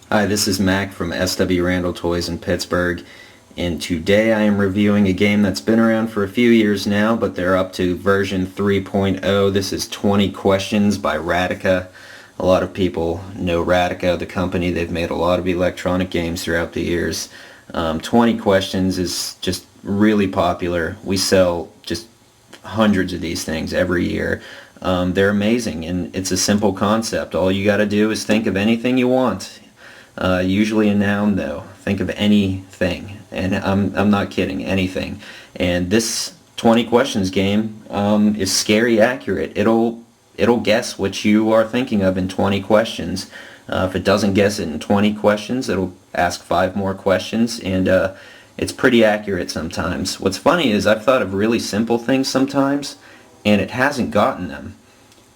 Hi, this is Mac from SW Randall Toys in Pittsburgh, and today I am reviewing a game that's been around for a few years now, but they're up to version 3.0. This is 20 Questions by Radica. A lot of people know Radica, the company. They've made a lot of electronic games throughout the years. 20 Questions is just really popular. We sell just hundreds of these things every year. They're amazing, and it's a simple concept. All you got to do is think of anything you want. Usually a noun though. Think of anything, and I'm not kidding, anything. And this 20 questions game is scary accurate. It'll guess what you are thinking of in 20 questions. If it doesn't guess it in 20 questions, it'll ask 5 more questions, and it's pretty accurate sometimes. What's funny is I've thought of really simple things sometimes, and it hasn't gotten them.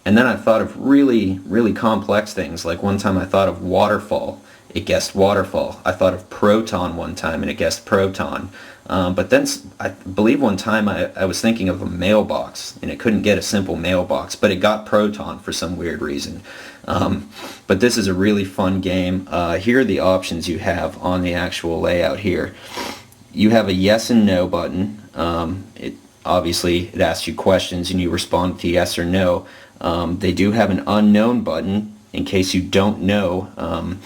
And then I've thought of really, really complex things. Like one time I thought of waterfall. It guessed waterfall. I thought of proton one time, and it guessed proton. But then I believe one time I was thinking of a mailbox, and it couldn't get a simple mailbox, but it got proton for some weird reason. But this is a really fun game. Here are the options you have on the actual layout here. You have a yes and no button. Obviously it asks you questions and you respond to yes or no. They do have an unknown button in case you don't know,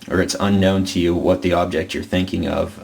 or it's unknown to you what the object you're thinking of,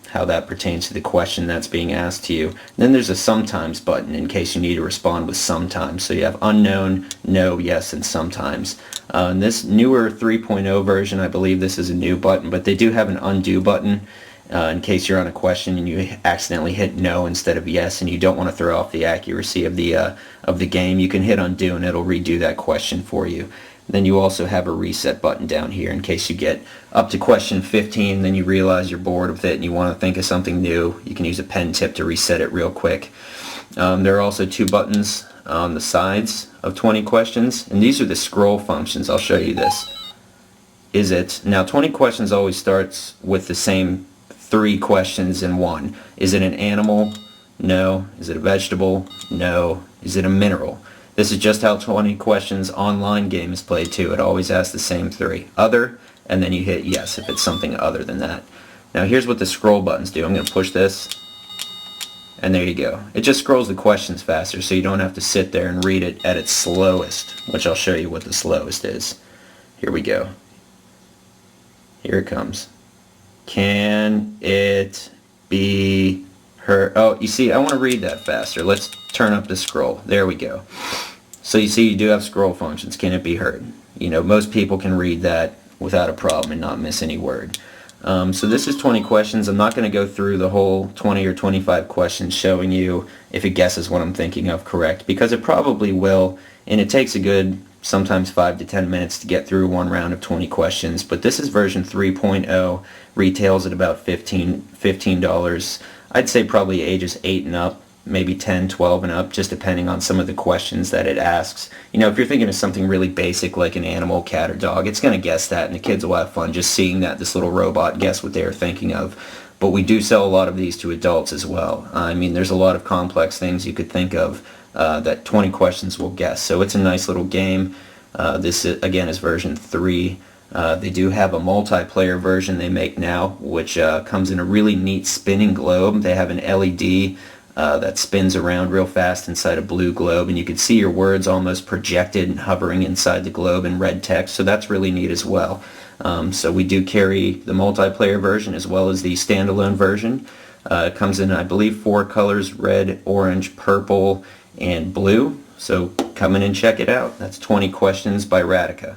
how that pertains to the question that's being asked to you. And then there's a sometimes button in case you need to respond with sometimes. So you have unknown, no, yes, and sometimes. In this newer 3.0 version, I believe this is a new button, but they do have an undo button in case you're on a question and you accidentally hit no instead of yes, and you don't want to throw off the accuracy of the game. You can hit undo and it'll redo that question for you. Then you also have a reset button down here in case you get up to question 15, then you realize you're bored with it and you want to think of something new. You can use a pen tip to reset it real quick. There are also 2 buttons on the sides of 20 questions, and these are the scroll functions. I'll show you this. Now 20 questions always starts with the same 3 questions in one. Is it an animal? No. Is it a vegetable? No. Is it a mineral? This is just how 20 questions online game is played too. It always asks the same 3. Other, and then you hit yes if it's something other than that. Now here's what the scroll buttons do. I'm going to push this, and there you go. It just scrolls the questions faster, so you don't have to sit there and read it at its slowest, which I'll show you what the slowest is. Here we go. Here it comes. Can it be heard? Oh, you see, I want to read that faster. Let's turn up the scroll. There we go. So you see, you do have scroll functions. Can it be heard? You know, most people can read that without a problem and not miss any word. So this is 20 questions. I'm not going to go through the whole 20 or 25 questions showing you if it guesses what I'm thinking of correct, because it probably will, and it takes a good sometimes 5 to 10 minutes to get through one round of 20 questions. But this is version 3.0, retails at about $15. I'd say probably ages 8 and up, maybe 10, 12 and up, just depending on some of the questions that it asks. You know, if you're thinking of something really basic like an animal, cat, or dog, it's going to guess that, and the kids will have fun just seeing that this little robot guess what they are thinking of. But we do sell a lot of these to adults as well. I mean, there's a lot of complex things you could think of that 20 questions will guess. So it's a nice little game. This, again, is version 3. They do have a multiplayer version they make now, which comes in a really neat spinning globe. They have an LED that spins around real fast inside a blue globe, and you can see your words almost projected and hovering inside the globe in red text, so that's really neat as well. So we do carry the multiplayer version as well as the standalone version. It comes in, I believe, 4 colors: red, orange, purple, and blue. So come in and check it out. That's 20 Questions by Radica.